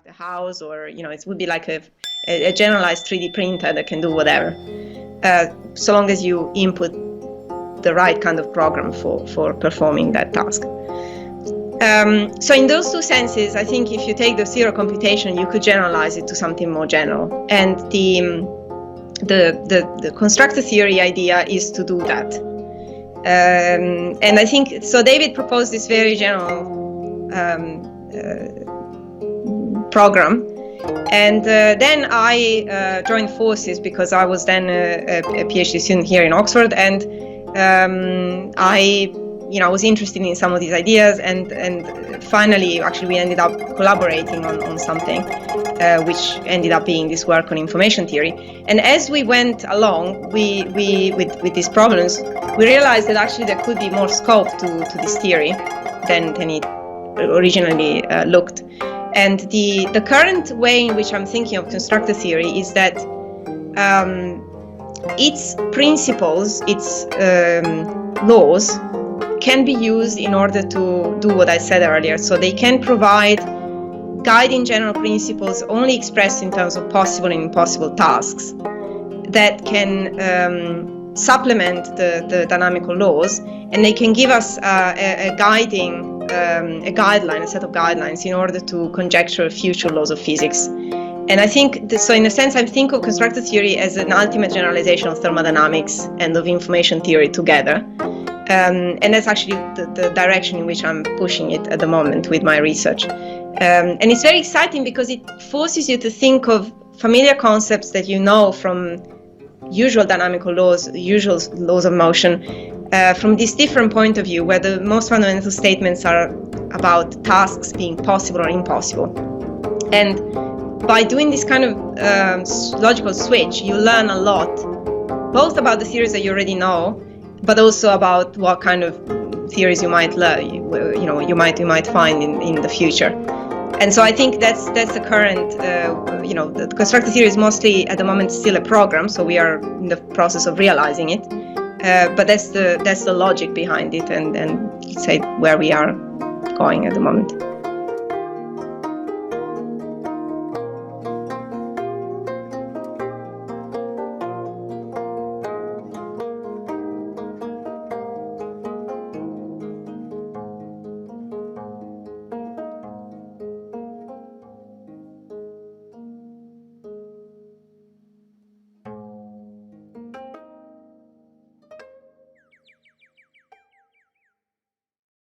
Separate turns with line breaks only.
construct a house, or it would be like a generalized 3D printer that can do whatever, so long as you input the right kind of program for performing that task. So in those two senses, I think if you take the zero computation, you could generalize it to something more general. And the constructor theory idea is to do that. And I think, so David proposed this very general program. And then I joined forces because I was then a PhD student here in Oxford, and I was interested in some of these ideas, and finally, actually, we ended up collaborating on something, which ended up being this work on information theory. And as we went along, with these problems, we realized that actually there could be more scope to this theory than it originally looked. And the current way in which I'm thinking of constructor theory is that its principles, its laws, can be used in order to do what I said earlier. So they can provide guiding general principles only expressed in terms of possible and impossible tasks that can supplement the dynamical laws, and they can give us a guideline, a set of guidelines in order to conjecture future laws of physics. And I think, so in a sense, I think of constructor theory as an ultimate generalization of thermodynamics and of information theory together. And that's actually the direction in which I'm pushing it at the moment with my research. And it's very exciting because it forces you to think of familiar concepts that you know from usual dynamical laws, usual laws of motion, from this different point of view, where the most fundamental statements are about tasks being possible or impossible. And by doing this kind of logical switch, you learn a lot, both about the theories that you already know, but also about what kind of theories you might learn, you might find in the future. And so I think that's the current, the constructor theory is mostly at the moment still a program, so we are in the process of realizing it. But that's the logic behind it, and say where we are going at the moment.